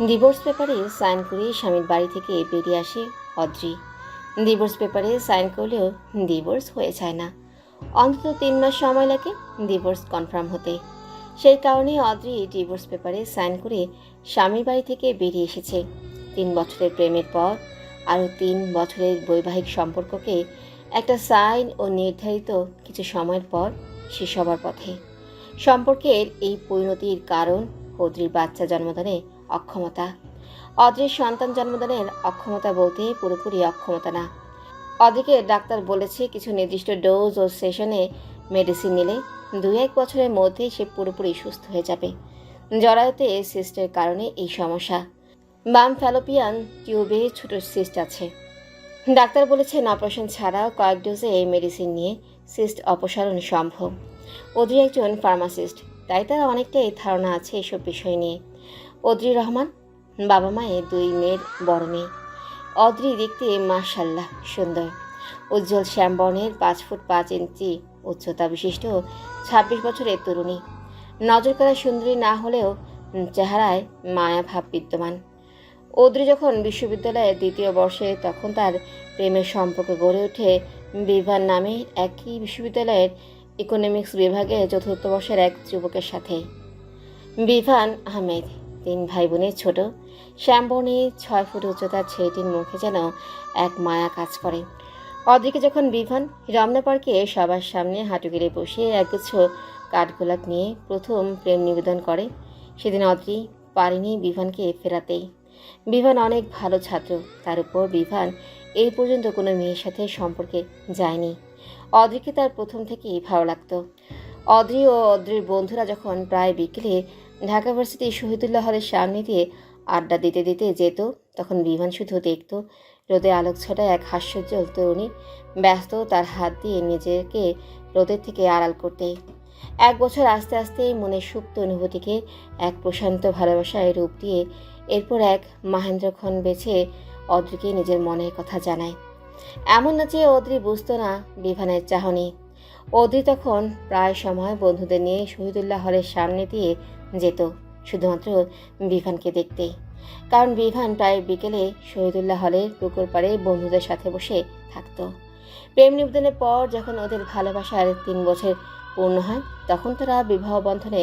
Divorce পেপারে sign করে স্বামীর বাড়ি থেকে বেরিয়ে আসে অদ্রি। ডিভোর্স পেপারে সাইন করলেও ডিভোর্স হয়ে যায় না। অন্তত 3 মাস সময় লাগে ডিভোর্স কনফার্ম হতে। সেই কারণে অদ্রি ডিভোর্স পেপারে সাইন করে স্বামীর বাড়ি থেকে বেরিয়ে এসেছে। 3 বছরের প্রেমের পর আরও 3 বছরের বৈবাহিক সম্পর্ককে একটা সাইন ও নির্ধারিত কিছু সময়ের পর শেষ হবার পথে। সম্পর্কের এই পরিণতির কারণ অদ্রির বাচ্চা জন্মদানে অক্ষমতা। অদ্রির সন্তান জন্মদানের অক্ষমতা বলতে পুরোপুরি অক্ষমতা না। অদ্রিকে ডাক্তার বলেছে কিছু নির্দিষ্ট ডোজ ও সেশনে মেডিসিন নিলে 2-1 বছরের মধ্যেই সে পুরোপুরি সুস্থ হয়ে যাবে। জরায়ুতে সিস্টের কারণে এই সমস্যা। বাম ফ্যালোপিয়ান টিউবে ছোট সিস্ট আছে। ডাক্তার বলেছেন অপারেশন ছাড়াও কয়েক ডোজে এই মেডিসিন নিয়ে সিস্ট অপসারণ সম্ভব। অদ্রি একজন ফার্মাসিস্ট, তাই তার অনেকটাই ধারণা আছে এসব বিষয় নিয়ে। অদ্রি রহমান বাবা মায়ের 2 মেয়ের বড় মেয়ে। অদ্রি দেখতে মাশাআল্লাহ সুন্দর, উজ্জ্বল শ্যামবর্ণের 5 ফুট 5 ইঞ্চি উচ্চতা বিশিষ্ট 26 বছরের তরুণী। নজর কাড়া সুন্দরী না হলেও চেহারায় মায়াভাব বিদ্যমান। অদ্রি যখন বিশ্ববিদ্যালয়ের 2য় বর্ষে তখন তার প্রেমের সম্পর্ক গড়ে ওঠে বিভান নামে একই বিশ্ববিদ্যালয়ের ইকোনমিক্স বিভাগে 4র্থ বর্ষের এক যুবকের সাথে। বিভান আহমেদ 3 ভাই বোনের ছোট। শ্যামবর্ণের 6 ফুট উচ্চতার ছেলেটির মুখে যেন এক মায়া কাজ করে। অদ্রিকে যখন বিভান রমনা পার্কে সবার সামনে হাঁটু গেড়ে বসে একগুচ্ছ কাঠগোলাপ নিয়ে প্রথম প্রেম নিবেদন করে, সেদিন অদ্রি পারেনি বিভানকে ফেরাতেই। বিভান অনেক ভালো ছাত্র, তার উপর বিভান এই পর্যন্ত কোনো মেয়ের সাথে সম্পর্কে যায়নি। অদ্রিকে তার প্রথম থেকেই ভালো লাগতো। অদ্রি ও অদ্রির বন্ধুরা যখন প্রায় বিকেলে ঢাকা ভার্সিটি শহীদুল্লাহ হলের সামনে দিয়ে আড্ডা দিতে দিতে যেত, তখন বিভান শুধু দেখত রোদে আলোক ছটায় এক হাস্যোজ্জ্বল তরুণী ব্যস্ত তার হাত দিয়ে নিজেকে রোদের থেকে আড়াল করতে। 1 বছর আস্তে আস্তে মনের সুপ্ত অনুভূতিকে এক প্রশান্ত ভালোবাসায় রূপ দিয়ে এরপর এক মাহেন্দ্রক্ষণ বেছে অদ্রিকে নিজের মনের কথা জানায়। এমন না যে অদ্রি বুঝতো না বিভানের চাহনি। অদ্রি তখন প্রায় সময় বন্ধুদের নিয়ে শহীদুল্লাহ হলের সামনে দিয়ে যেত শুধুমাত্র বিভানকে দেখতে। কারণ বিভান প্রায় বিকেলে শহীদুল্লাহ হলের পুকুর পাড়ে বন্ধুদের সাথে বসে থাকতো। প্রেম নিবেদনের পর যখন ওদের ভালোবাসার 3 বছর পূর্ণ হয়, তখন তারা বিবাহ বন্ধনে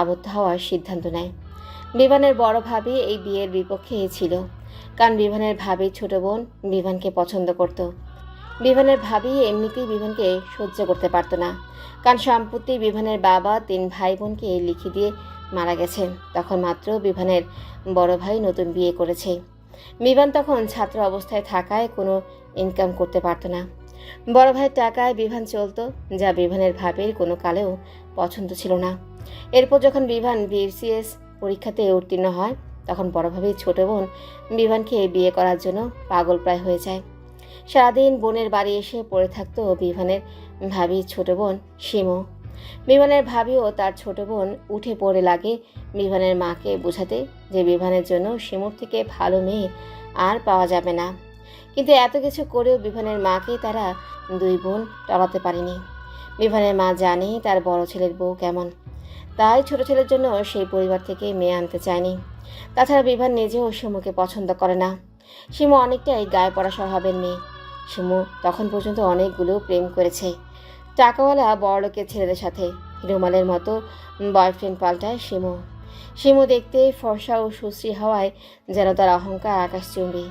আবদ্ধ হওয়ার সিদ্ধান্ত নেয়। বিভানের বড় ভাবি এই বিয়ের বিপক্ষে ছিল, কারণ বিভানের ভাবির ছোট বোন বিভানকে পছন্দ করত। বিভানের ভাবি এমনিতেই বিভানকে সহ্য করতে পারত না, কারণ সম্প্রতি বিভানের বাবা 3 ভাই বোনকে লিখে দিয়ে মারা গেছেন। তখন মাত্র বিভানের বড় ভাই নতুন বিয়ে করেছে। বিভান তখন ছাত্র অবস্থায় থাকায় কোনো ইনকাম করতে পারত না। বড় ভাইয়ের টাকায় বিভান চলত, যা বিভানের ভাবির কোনো কালেও পছন্দ ছিল না। এরপর যখন বিভান বিসিএস পরীক্ষাতে উত্তীর্ণ হয়, তখন বড় ভাবির ছোট বোন বিভানকে বিয়ে করার জন্য পাগল প্রায় হয়ে যায়। সারাদিন বোনের বাড়ি এসে পড়ে থাকতো বিভানের ভাবির ছোট বোন শিমু। বিভানের ভাবি ও তার ছোট বোন উঠে পড়ে লাগে বিভানের মাকে বোঝাতে যে বিভানের জন্য শিমুর থেকে ভালো মেয়ে আর পাওয়া যাবে না। কিন্তু এত কিছু করেও বিভানের মাকে তারা 2 বোন টলাতে পারেনি। বিভানের মা জানে তার বড় ছেলের বউ কেমন, তাই ছোট ছেলের জন্য সেই পরিবার থেকে মেয়ে আনতে চায়নি। তাছাড়া বিভান নিজেও শিমুকে পছন্দ করে না। শিমু অনেকটাই গায়ে পড়া স্বভাবের মেয়ে। শিমু তখন পর্যন্ত অনেকগুলো প্রেম করেছে টাকাওয়ালা বড়লোকের ছেলেদের সাথে। রুমালের মতো বয়ফ্রেন্ড পাল্টায় শিমু। শিমু দেখতে ফর্সা ও সুশ্রী হওয়ায় যেন তার অহংকার আকাশচুম্বী।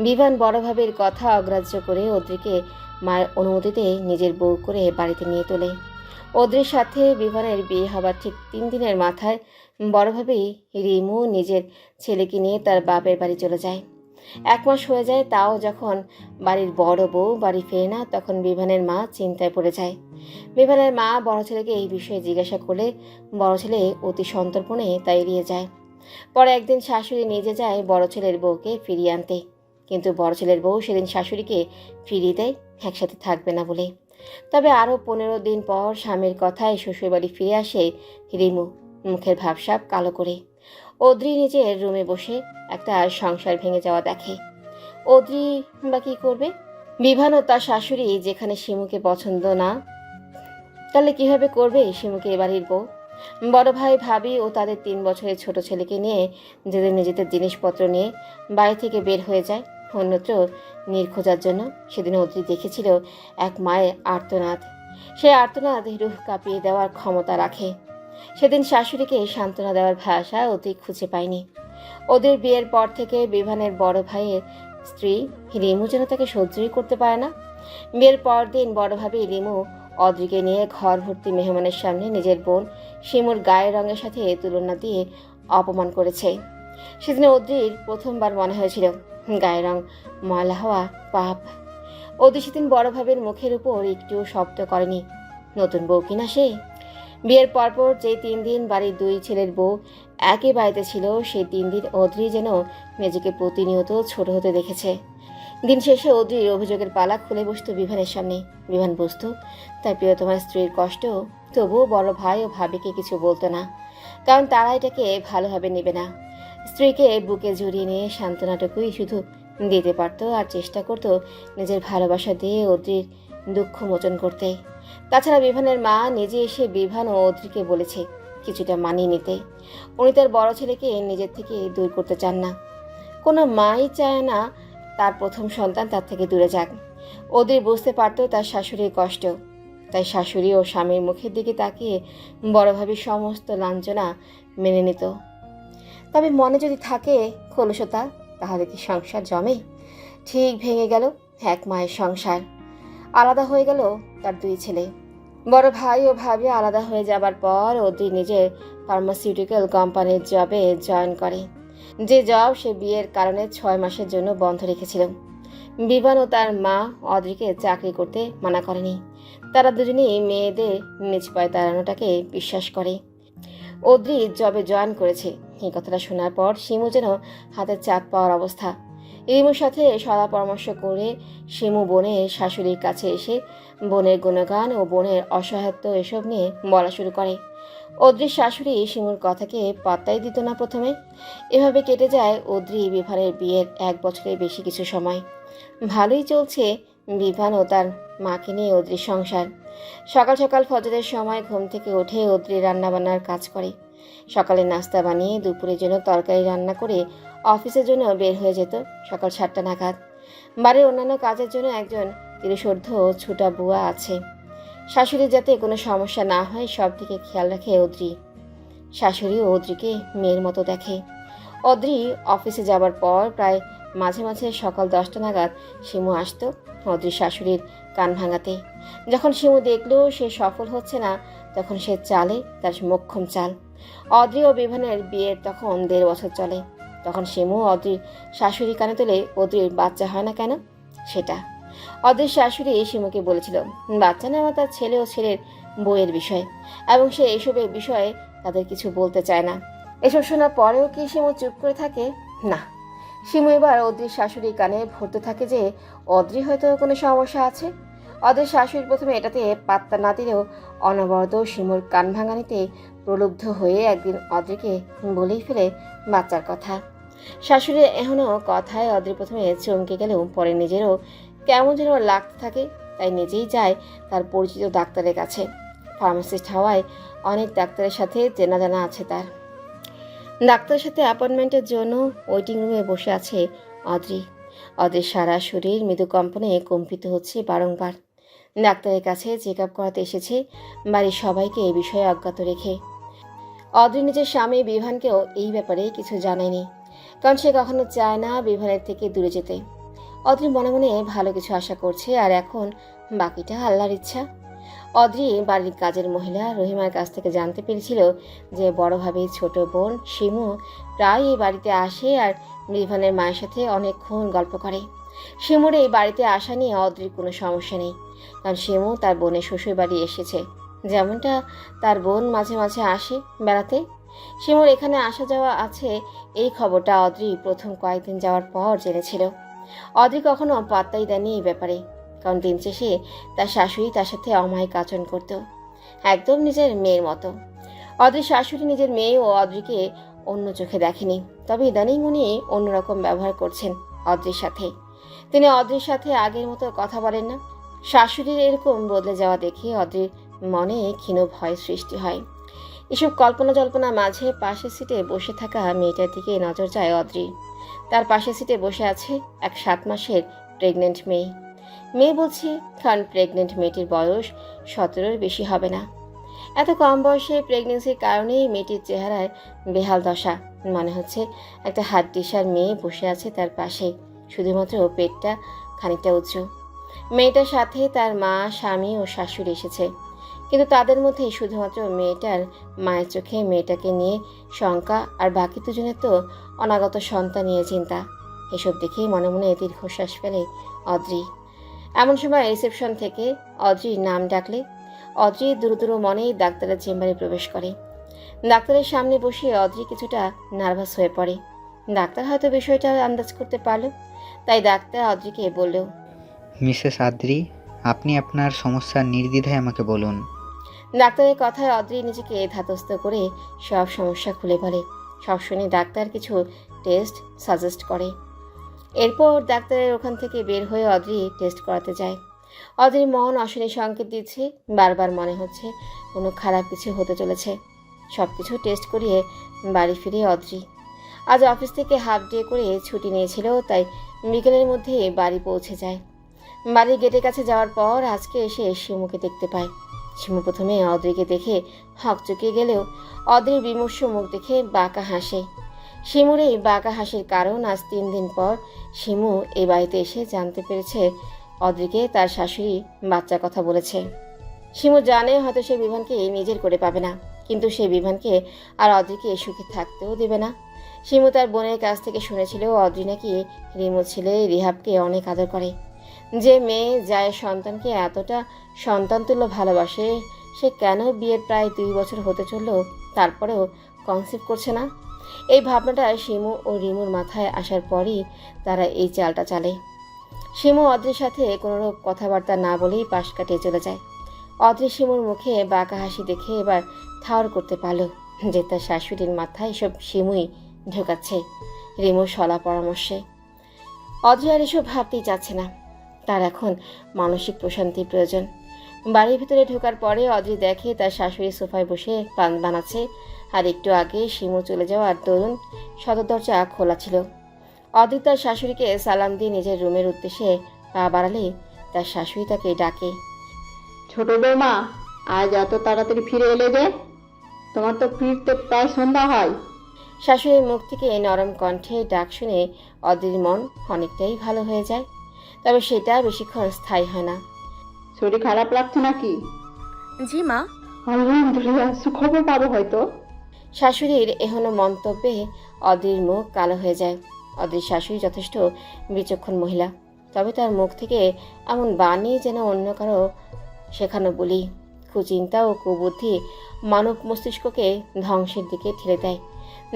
বিভান বড় ভাবির কথা অগ্রাহ্য করে অদ্রিকে মায়ের অনুমতিতে নিজের বউ করে বাড়িতে নিয়ে তোলে। অদ্রির সাথে বিভানের বিয়ে হবার ঠিক 3 দিনের মাথায় বড় ভাবি রিমু নিজের ছেলেকে নিয়ে তার বাপের বাড়ি চলে যায়। 1 মাস হয়ে যায়, তাও যখন বাড়ির বড় বউ বাড়ি ফেরে না, তখন বিভানের মা চিন্তায় পড়ে যায়। বিভানের মা বড় ছেলেকে এই বিষয়ে জিজ্ঞাসা করলে বড় ছেলে অতি সন্তর্পণে তা এড়িয়ে যায়। পরে একদিন শাশুড়ি নিজে যায় বড় ছেলের বউকে ফিরিয়ে আনতে, কিন্তু বড় ছেলের বউ সেদিন শাশুড়িকে ফিরিয়ে দেয় একসাথে থাকবে না বলে। তবে আরও 15 দিন পর স্বামীর কথায় শ্বশুরবাড়ি ফিরে আসে রিমু, মুখের ভাবসাব কালো করে। অদ্রি নিজের রুমে বসে একটা সংসার ভেঙে যাওয়া দেখে। অদ্রি বা কী করবে? বিভান ও তার শাশুড়ি যেখানে শিমুকে পছন্দ না, তাহলে কীভাবে করবে শিমুকে এ বাড়ির বউ? বড় ভাই ভাবি ও তাদের 3 বছরের ছোট ছেলেকে নিয়ে যেদিন নিজেদের জিনিসপত্র নিয়ে বাড়ি থেকে বের হয়ে যায় অন্যত্র নীর খোঁজার জন্য, সেদিন অদ্রি দেখেছিল এক মায়ের আর্তনাদ। সে আর্তনাদ রুহ কাঁপিয়ে দেওয়ার ক্ষমতা রাখে। সেদিন শাশুড়িকে সান্ত্বনা দেওয়ার ভাষা অদ্রি খুঁজে পায়নি। ওদের বিয়ের পর থেকে বিভানের বড় ভাইয়ের স্ত্রী রিমু যেন তাকে সহ্যই করতে পারে না। বিয়ের পর দিন বড় ভাবি রিমু অদ্রিকে নিয়ে ঘর ভর্তি মেহমানের সামনে নিজের বোন শিমুর গায়ের রঙের সাথে তুলনা দিয়ে অপমান করেছে। সেদিন অদ্রির প্রথমবার মনে হয়েছিল গায়ের রং ময়লা হওয়া পাপ। অদ্রি সেদিন বড় ভাবের মুখের উপর একটুও শব্দ করেনি। নতুন বউ কিনা সে? বিয়ের পরপর যে 3 দিন বাড়ির 2 ছেলের বউ একই বাড়িতে ছিল, সেই 3 দিন অদ্রি যেন নিজেকে প্রতিনিয়ত ছোট হতে দেখেছে। দিন শেষে অদ্রির অভিযোগের পালা খুলে বসত বিভানের সামনে। বিভান বুঝত তার প্রিয়তমার স্ত্রীর কষ্ট, তবুও বড় ভাই ও ভাবিকে কিছু বলতো না, কারণ তারা এটাকে ভালোভাবে নেবে না। স্ত্রীকে বুকে জড়িয়ে নিয়ে সান্ত্বনাটুকুই শুধু দিতে পারত, আর চেষ্টা করত নিজের ভালোবাসা দিয়ে অদ্রির দুঃখ মোচন করতে। তাছাড়া বিভানের মা নিজে এসে বিভান ও অদ্রিকে বলেছে কিছুটা মানিয়ে নিতে। উনি তার বড় ছেলেকে নিজের থেকে দূর করতে চান না। কোনো মাই চায় না তার প্রথম সন্তান তার থেকে দূরে যাক। অদ্রি বুঝতে পারত তার শাশুড়ির কষ্ট, তাই শাশুড়ি ও স্বামীর মুখের দিকে তাকিয়ে বড়ভাবে সমস্ত লাঞ্ছনা মেনে নিত। তবে মনে যদি থাকে খোলসতা, তাহলে কি সংসার জমে? ঠিক ভেঙে গেল এক মায়ের সংসার। আলাদা হয়ে গেল তার 2 ছেলে। বড় ভাই ও ভাবি আলাদা হয়ে যাবার পর অদ্রি নিজের ফার্মাসিউটিক্যাল কোম্পানির জবে জয়েন করে, যে জব সে বিয়ের কারণে 6 মাসের জন্য বন্ধ রেখেছিল। বিভান ও তার মা অদ্রিকে চাকরি করতে মানা করেনি। তারা দুজনেই মেয়েদের নিজ পায়ে দাঁড়ানোটাকে বিশ্বাস করে। অদ্রি জবে জয়েন করেছে এই কথাটা শোনার পর শিমু যেন হাতের চাঁদ পাওয়ার অবস্থা। রিমুর সাথে সদা পরামর্শ করে শিমু বোনের শাশুড়ির কাছে এসে বোনের গুণগান ও বোনের অসহায়ত্ব এসব নিয়ে বলা শুরু করে। অদ্রির শাশুড়ি শিমুর কথাকে পাত্তাই দিত না প্রথমে। এভাবে কেটে যায় অদ্রি বিভানের বিয়ের 1 বছরের বেশি কিছু সময়। ভালোই চলছে বিভান ও তার মাকে নিয়ে অদ্রির সংসার। সকাল সকাল ফজরের সময় ঘুম থেকে উঠে অদ্রি রান্নাবান্নার কাজ করে। সকালে নাস্তা বানিয়ে দুপুরের জন্য তরকারি রান্না করে অফিসের জন্য বের হয়ে যেত সকাল 7টা নাগাদ। বাড়ির অন্যান্য কাজের জন্য একজন তিরুষর্ধ ছুটা বুয়া আছে। শাশুড়ির যাতে কোনো সমস্যা না হয় সব দিকে খেয়াল রাখে অদ্রি। শাশুড়িও অদ্রিকে মেয়ের মতো দেখে। অদ্রি অফিসে যাবার পর প্রায় মাঝে মাঝে সকাল 10টা নাগাদ শিমু আসতো অদ্রির শাশুড়ির কান ভাঙাতে। যখন শিমু দেখলো সে সফল হচ্ছে না, তখন সে চালে তার মোক্ষম চাল। অদ্রি ও বিভানের বিয়ের তখন 1.5 বছর চলে। তখন শিমু অদ্রির শাশুড়ি কানে তোলে অদ্রির বাচ্চা হয় না কেন সেটা। অদ্রির শাশুড়ি শিমুকে বলেছিল বাচ্চা নেওয়া তার ছেলে ও ছেলের বউয়ের বিষয়, এবং সে এসবের বিষয়ে তাদের কিছু বলতে চায় না। এসব শোনার পরেও কি শিমু চুপ করে থাকে? না, শিমু এবার অদ্রির শাশুড়ির কানে ভরতে থাকে যে অদ্রি হয়তো কোনো সমস্যা আছে। অদ্রির শাশুড়ি প্রথমে এটাতে পাত্তা না দিলেও অনবরত শিমুর কান ভাঙানিতে প্রলুব্ধ হয়ে একদিন অদ্রিকে বলেই ফেলে বাচ্চার কথা। শাশুড়ির এখনও কথায় অদ্রি প্রথমে চমকে গেলেও পরে নিজেরও কেমন যেন লাগতে থাকে, তাই নিজেই যায় তার পরিচিত ডাক্তারের কাছে। ফার্মাসিস্ট হওয়ায় অনেক ডাক্তারের সাথে চেনা জানা আছে তার। ডাক্তারের সাথে অ্যাপয়েন্টমেন্টের জন্য ওয়েটিং রুমে বসে আছে অদ্রি। অদ্রির সারা শরীর মৃদু কম্পনে কম্পিত হচ্ছে বারংবার। ডাক্তারের কাছে চেক আপ করাতে এসেছে বাড়ির সবাইকে এই বিষয়ে অজ্ঞাত রেখে। অদ্রি নিজের স্বামী বিভানকেও এই ব্যাপারে কিছু জানায়নি, কারণ সে কখনো চায় না বিভানের থেকে দূরে যেতে। অদ্রি মনে মনে ভালো কিছু আশা করছে, আর এখন বাকিটা আল্লাহর ইচ্ছা। অদ্রি বাড়ির কাজের মহিলা রহিমার কাছ থেকে জানতে পেরেছিল যে বড় ভাবির ছোট বোন শিমু প্রায় এই বাড়িতে আসে আর বিভানের মায়ের সাথে অনেকক্ষণ গল্প করে। শিমুর এই বাড়িতে আসা নিয়ে অদ্রির কোনো সমস্যা নেই, কারণ শিমু তার বোনের শ্বশুর বাড়ি এসেছে, যেমনটা তার বোন মাঝে মাঝে আসে বেড়াতে। শিমুর এখানে আসা যাওয়া আছে এই খবরটা অদ্রি প্রথম কয়েকদিন যাওয়ার পর জেনেছিল। অদ্রি কখনো পাত্তাই দেয়নি এই ব্যাপারে, কারণ দিন শেষে তার শাশুড়ি তার সাথে অমায়িক আচরণ করত, একদম নিজের মেয়ের মতো। অদ্রির শাশুড়ি নিজের মেয়ে ও অদ্রিকে অন্য চোখে দেখেনি, তবে ইদানিং উনি অন্যরকম ব্যবহার করছেন অদ্রির সাথে। তিনি অদ্রির সাথে আগের মতো কথা বলেন না। শাশুড়ির এরকম বদলে যাওয়া দেখে অদ্রির মনে ক্ষীণ ভয় সৃষ্টি হয়। এসব কল্পনা জল্পনার মাঝে পাশের সিটে বসে থাকা মেয়েটার দিকে নজর যায় অদ্রি। তার পাশের সিটে বসে আছে এক 7 মাসের প্রেগনেন্ট মেয়ে। মেয়ে বলছি কারণ প্রেগনেন্ট মেয়েটির বয়স 17-এর বেশি হবে না। এত কম বয়সে প্রেগনেন্সির কারণেই মেয়েটির চেহারায় বেহাল দশা। মনে হচ্ছে একটা হাড্ডিসার মেয়ে বসে আছে তার পাশে, শুধুমাত্র পেটটা খানিকটা উঁচু। মেয়েটার সাথে তার মা, স্বামী ও শাশুড়ি এসেছে, কিন্তু তাদের মধ্যে শুধুমাত্র মেয়েটার মায়ের চোখে মেয়েটাকে নিয়ে শঙ্কা, আর বাকি দুজনের তো অনাগত সন্তান নিয়ে চিন্তা। এসব দেখেই মনে মনে দীর্ঘশ্বাস ফেলে অদ্রি। এমন সময় রিসেপশন থেকে অদ্রির নাম ডাকলে অদ্রি দ্রুত মনেই ডাক্তারের চেম্বারে প্রবেশ করে। ডাক্তারের সামনে বসে অদ্রি কিছুটা নার্ভাস হয়ে পড়ে। ডাক্তার হয়তো বিষয়টা আন্দাজ করতে পারল, তাই ডাক্তার অদ্রিকে বলল, মিসেস আদ্রি, আপনি আপনার সমস্যা নির্দ্বিধায় আমাকে বলুন। ডাক্তারের কথায় অদ্রি নিজেকে ধাতস্থ করে সব সমস্যা খুলে বলে। সব শুনে ডাক্তার কিছু টেস্ট সাজেস্ট করে। এরপর ডাক্তারের ওখান থেকে বের হয়ে অদ্রি টেস্ট করাতে যায়। অদ্রির মন অশনি সংকেত দিচ্ছে, বারবার মনে হচ্ছে কোনো খারাপ কিছু হতে চলেছে। সব কিছু টেস্ট করিয়ে বাড়ি ফিরে অদ্রি আজ অফিস থেকে হাফ ডে করে ছুটি নিয়েছিল, তাই বিকেলের মধ্যে বাড়ি পৌঁছে যায়। বাড়ির গেটের কাছে যাওয়ার পর আজকে এসে শিমুকে দেখতে পায়। শিমু প্রথমে অদ্রিকে দেখে হকচকিয়ে গেলেও অদ্রির বিমর্ষ মুখ দেখে বাঁকা হাসে। শিমুর এই বাঁকা হাসির কারণ আজ 3 দিন পর শিমু এই বাড়িতে এসে জানতে পেরেছে অদ্রিকে তার শাশুড়ি বাচ্চার কথা বলেছে। শিমু জানে হয়তো সে বিভানকে নিজের করে পাবে না, কিন্তু সেই বিভানকে আর অদ্রিকে সুখে থাকতেও দেবে না। শিমু তার বোনের কাছ থেকে শুনেছিল অদ্রি নাকি রিমুর ছেলে রিহাবকে অনেক আদর করে। যে মেয়ে যায় সন্তানকে এতটা সন্তানতুল্য ভালোবাসে, সে কেন বিয়ের প্রায় 2 বছর হতে চলল তারপরেও কনসিভ করছে না? এই ভাবনাটা শিমু ও রিমুর মাথায় আসার পরই তারা এই চালটা চালে। শিমু অদ্রির সাথে কোনোরূপ কথাবার্তা না বলেই পাশ কাটিয়ে চলে যায়। অদ্রি শিমুর মুখে বাঁকা হাসি দেখে এবার ঠাউর করতে পারল যে তার শাশুড়ির মাথায় সব শিমুই ঢোকাচ্ছে রিমুর সলা পরামর্শে। অদ্রি আর এসব ভাবতেই চাচ্ছে না, তার এখন মানসিক প্রশান্তির প্রয়োজন। বাড়ির ভিতরে ঢোকার পরে অদ্রি দেখে তার শাশুড়ি সোফায় বসে পান বানাচ্ছে, আর একটু আগে শিমু চলে যাওয়ার দরুন সদর দরজা খোলা ছিল। অদ্রি তার শাশুড়িকে সালাম দিয়ে নিজের রুমের উদ্দেশ্যে পা বাড়ালে তার শাশুড়ি তাকে ডাকে, ছোট বৌমা, আজ এত তাড়াতাড়ি ফিরে এলে যে? তোমার তো ফিরতে প্রায় সন্ধ্যা হয়। শাশুড়ির মুখ থেকে নরম কণ্ঠে ডাক শুনে অদ্রির মন অনেকটাই ভালো হয়ে যায়, তবে সেটা বেশিক্ষণ স্থায়ী হয় না। শরীর খারাপ লাগছে নাকি? জি মা। আলহামদুলিল্লাহ, সুখবর পাবো হয়তো। শাশুড়ির এহেন মন্তব্যে অদ্রির মুখ কালো হয়ে যায়। অদ্রির শাশুড়ি যথেষ্ট বিচক্ষণ মহিলা, তবে তার মুখ থেকে এমন বাণী যেন অন্য কারো শেখানো বলি। কুচিন্তা ও কুবুদ্ধি মানব মস্তিষ্ককে ধ্বংসের দিকে ঠেলে দেয়,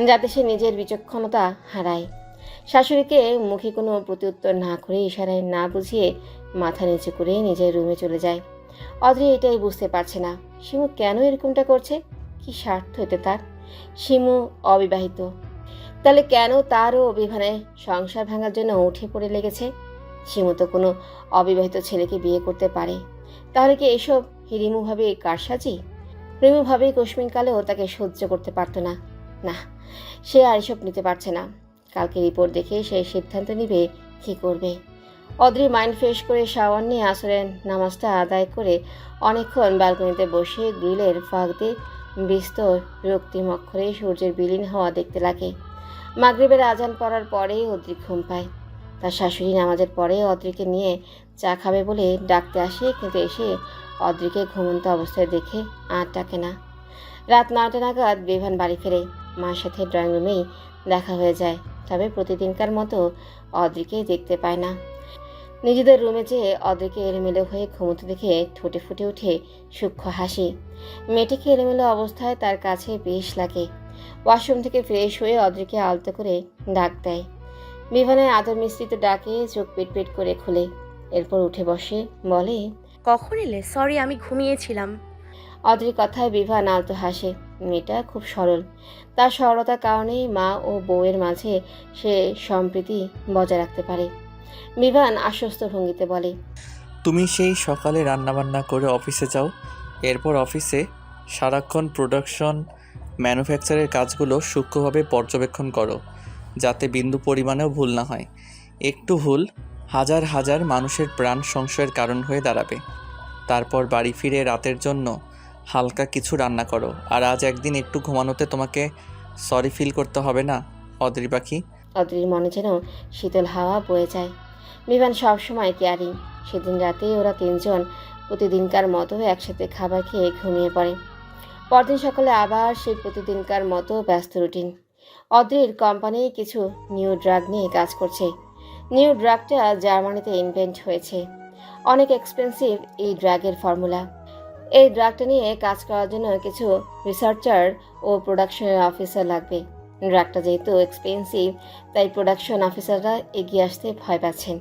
যাতে সে নিজের বিচক্ষণতা হারায়। শাশুড়িকে মুখে কোনো প্রত্যুত্তর না করে ইশারায় না বুঝিয়ে মাথা নিচু করে নিজের রুমে চলে যায়। অদ্রি এটাই বুঝতে পারছে না শিমু কেন এরকমটা করছে, কি স্বার্থ এতে তার। শিমু অবিবাহিত, তাহলে কেন তারও বিভানে সংসার ভাঙার জন্য উঠে পড়ে লেগেছে? শিমু তো কোনো অবিবাহিত ছেলেকে বিয়ে করতে পারে, তাহলে কি এসব রিমু ভাবে কারসাজি? রিমু ভাবে কোশমিনকালেও তাকে সহ্য করতে পারতো না। না, সে আর এসব নিতে পারছে না। কালকে রিপোর্ট দেখে সে সিদ্ধান্ত নিবে কী করবে। অদ্রি মাইন্ড ফ্রেশ করে শাওয়ার নিয়ে আসরের নামাজটা আদায় করে অনেকক্ষণ ব্যালকনিতে বসে গ্রিলের ফাঁক দিয়ে বিস্তর রক্তিম অক্ষরে সূর্যের বিলীন হওয়া দেখতে লাগে। মাগরিবের আজান পড়ার পরেই অদ্রি ঘুম পায়। তার শাশুড়ি নামাজের পরে অদ্রিকে নিয়ে চা খাবে বলে ডাকতে আসে, কিন্তু এসে অদ্রিকে ঘুমন্ত অবস্থায় দেখে আর ডাকে না। রাত 9টা নাগাদ বিভান বাড়ি ফেরে। মার সাথে ড্রয়িং রুমেই দেখা হয়ে যায়, তবে প্রতিদিনকার মতো অদ্রিকে দেখতে পায় না। নিজেদের রুমে যেয়ে অদ্রিকে এলোমেলো হয়ে ঘুমোতে দেখে ঠোঁটে ফুটে ওঠে সূক্ষ্ম হাসি। মেয়েটিকে এলোমেলো অবস্থায় তার কাছে বেশ লাগে। ওয়াশরুম থেকে ফ্রেশ হয়ে অদ্রিকে আলতো করে ডাক দেয়। বিভানের আদর মিশ্রিত ডাকে চোখ পেট করে খুলে, এরপর উঠে বসে বলে, কখন এলে? সরি, আমি ঘুমিয়েছিলাম। অদ্রির কথায় বিভান আলতো হাসে। মেয়েটা খুব সরল, তার সরলতার কারণেই মা ও বউয়ের মাঝে সে সম্প্রীতি বজায় রাখতে পারে। বিভান আশ্বস্ত ভঙ্গিতে বলে, তুমি সেই সকালে রান্নাবান্না করে অফিসে যাও, এরপর অফিসে সারাক্ষণ প্রোডাকশন ম্যানুফ্যাকচারের কাজগুলো সূক্ষ্মভাবে পর্যবেক্ষণ করো, যাতে বিন্দু পরিমাণেও ভুল না হয়। একটু ভুল হাজার হাজার মানুষের প্রাণ সংশয়ের কারণ হয়ে দাঁড়াবে। তারপর বাড়ি ফিরে রাতের জন্য হালকা কিছু রান্না করো। আর আজ একদিন একটু ঘুমানোতে তোমাকে সরি ফিল করতে হবে না, অদ্রি পাখি। অদ্রির মনে যেন শীতল হাওয়া বয়ে যায়। বিমান সবসময় কেয়ারিং। সেদিন রাতে ওরা তিনজন প্রতিদিনকার মতো একসাথে খাবার খেয়ে ঘুমিয়ে পড়ে। পরদিন সকালে আবার সেই প্রতিদিনকার মতো ব্যস্ত রুটিন। অদ্রির কোম্পানি কিছু নিউ ড্রাগ নিয়ে কাজ করছে। নিউ ড্রাগটা জার্মানিতে ইনভেন্ট হয়েছে। অনেক এক্সপেন্সিভ এই ড্রাগের ফর্মুলা। এই ড্রাগটা নিয়ে কাজ করার জন্য কিছু রিসার্চার ও প্রোডাকশনের অফিসার লাগবে। ড্রাগটা যেহেতু এক্সপেন্সিভ, তাই প্রোডাকশন অফিসাররা এগিয়ে আসতে ভয় পাচ্ছেন।